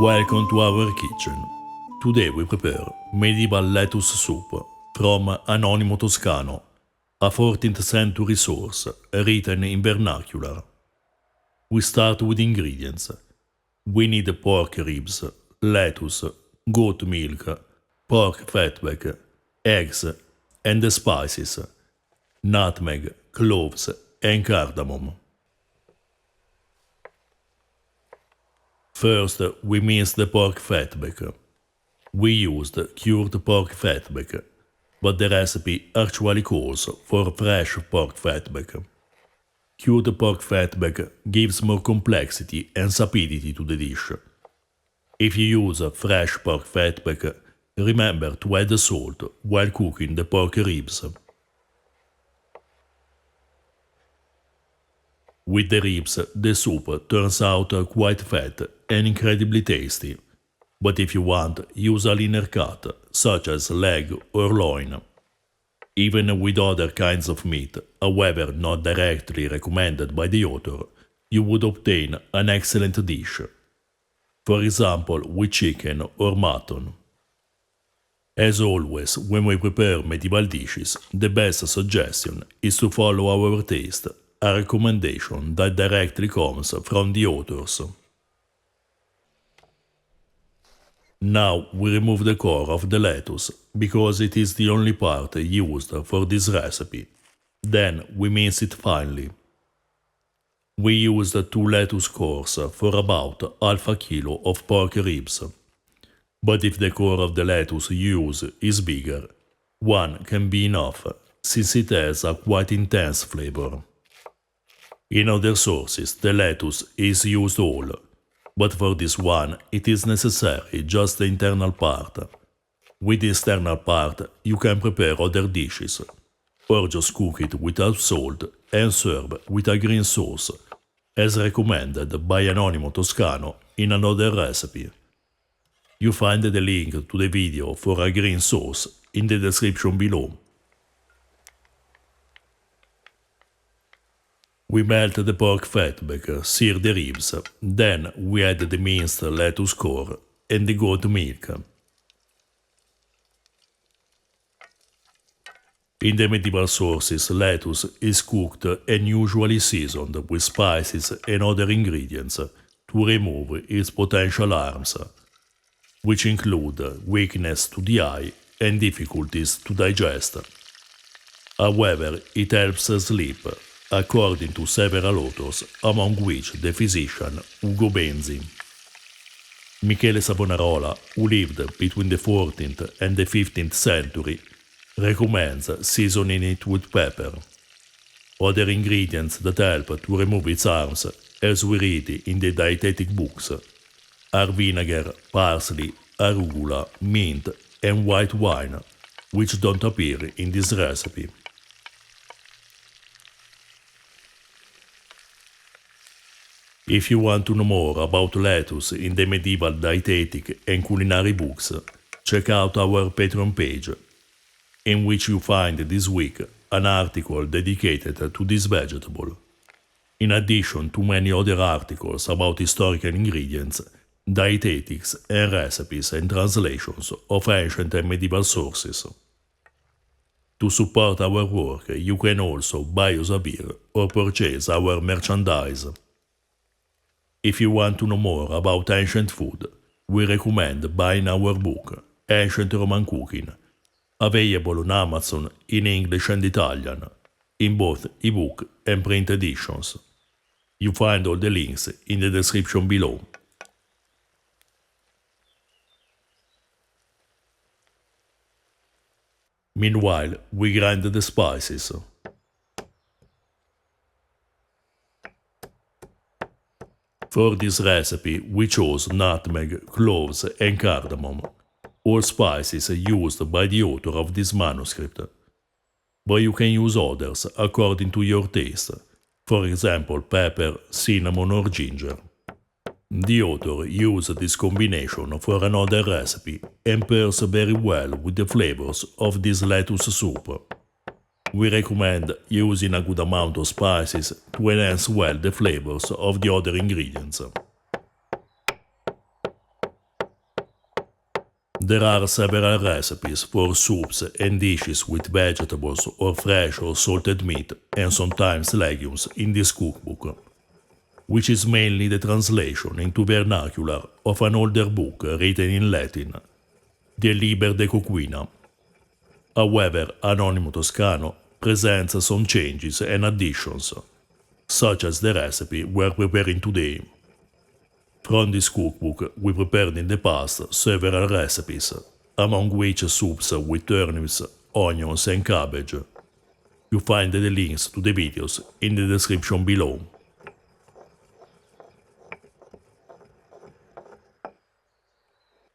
Welcome to our kitchen. Today we prepare medieval lettuce soup from Anonimo Toscano, a 14th century source written in vernacular. We start with ingredients. We need pork ribs, lettuce, goat milk, pork fatback, eggs, and the spices, nutmeg, cloves, and cardamom. First, we mince the pork fatback. We used cured pork fatback, but the recipe actually calls for fresh pork fatback. Cured pork fatback gives more complexity and sapidity to the dish. If you use fresh pork fatback, remember to add salt while cooking the pork ribs. With the ribs, the soup turns out quite fat and incredibly tasty, but if you want, use a leaner cut, such as leg or loin. Even with other kinds of meat, however not directly recommended by the author, you would obtain an excellent dish. For example, with chicken or mutton. As always, when we prepare medieval dishes, the best suggestion is to follow our taste, a recommendation that directly comes from the authors. Now we remove the core of the lettuce, because it is the only part used for this recipe. Then we mince it finely. We used 2 lettuce cores for about half a kilo of pork ribs. But if the core of the lettuce you use is bigger, 1 can be enough, since it has a quite intense flavor. In other sources, the lettuce is used whole, but for this one it is necessary just the internal part. With the external part you can prepare other dishes, or just cook it without salt and serve with a green sauce, as recommended by Anonimo Toscano in another recipe. You find the link to the video for a green sauce in the description below. We melt the pork fatback, sear the ribs, then we add the minced lettuce core and the goat milk. In the medieval sources, lettuce is cooked and usually seasoned with spices and other ingredients to remove its potential harms, which include weakness to the eye and difficulties to digest. However, it helps sleep, according to several authors, among which the physician Ugo Benzi. Michele Savonarola, who lived between the 14th and the 15th century, recommends seasoning it with pepper. Other ingredients that help to remove its harms, as we read in the dietetic books, are vinegar, parsley, arugula, mint, and white wine, which don't appear in this recipe. If you want to know more about lettuce in the medieval dietetic and culinary books, check out our Patreon page, in which you find this week an article dedicated to this vegetable, in addition to many other articles about historical ingredients, dietetics and recipes and translations of ancient and medieval sources. To support our work, you can also buy us a beer or purchase our merchandise. If you want to know more about ancient food, we recommend buying our book, Ancient Roman Cooking, available on Amazon in English and Italian, in both ebook and print editions. You find all the links in the description below. Meanwhile, we grind the spices. For this recipe, we chose nutmeg, cloves, and cardamom, all spices used by the author of this manuscript. But you can use others according to your taste, for example pepper, cinnamon, or ginger. The author used this combination for another recipe and pairs very well with the flavors of this lettuce soup. We recommend using a good amount of spices to enhance well the flavors of the other ingredients. There are several recipes for soups and dishes with vegetables or fresh or salted meat and sometimes legumes in this cookbook, which is mainly the translation into vernacular of an older book written in Latin, De Liber de Coquina. However, Anonimo Toscano presents some changes and additions, such as the recipe we're preparing today. From this cookbook, we prepared in the past several recipes, among which soups with turnips, onions and cabbage. You find the links to the videos in the description below.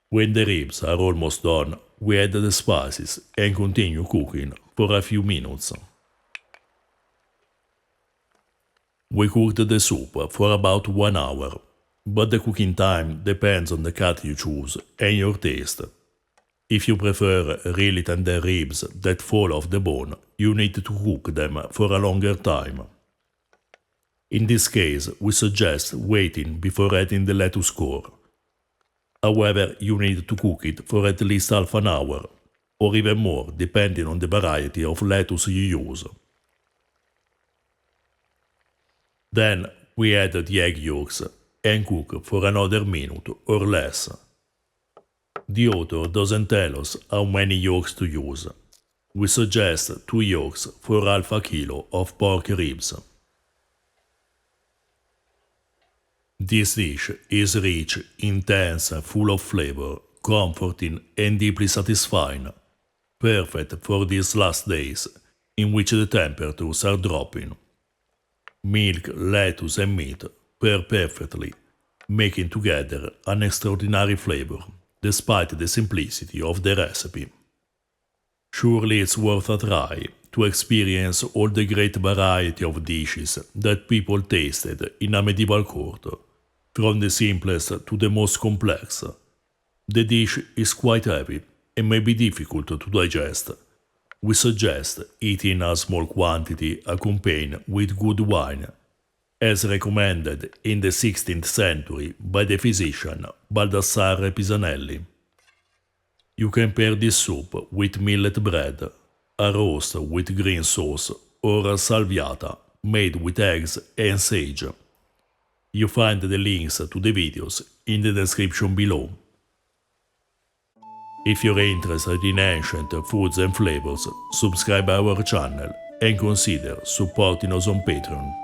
When the ribs are almost done, we add the spices and continue cooking for a few minutes. We cooked the soup for about 1 hour, but the cooking time depends on the cut you choose and your taste. If you prefer really tender ribs that fall off the bone, you need to cook them for a longer time. In this case, we suggest waiting before adding the lettuce core. However, you need to cook it for at least half an hour, or even more depending on the variety of lettuce you use. Then we add the egg yolks and cook for another minute or less. The author doesn't tell us how many yolks to use. We suggest 2 yolks for half a kilo of pork ribs. This dish is rich, intense, full of flavor, comforting and deeply satisfying, perfect for these last days in which the temperatures are dropping. Milk, lettuce and meat pair perfectly, making together an extraordinary flavor, despite the simplicity of the recipe. Surely it's worth a try to experience all the great variety of dishes that people tasted in a medieval court, from the simplest to the most complex. The dish is quite heavy and may be difficult to digest. We suggest eating a small quantity accompanied with good wine, as recommended in the 16th century by the physician Baldassare Pisanelli. You can pair this soup with millet bread, a roast with green sauce, or a salviata made with eggs and sage. You find the links to the videos in the description below. If you're interested in ancient foods and flavors, subscribe our channel and consider supporting us on Patreon.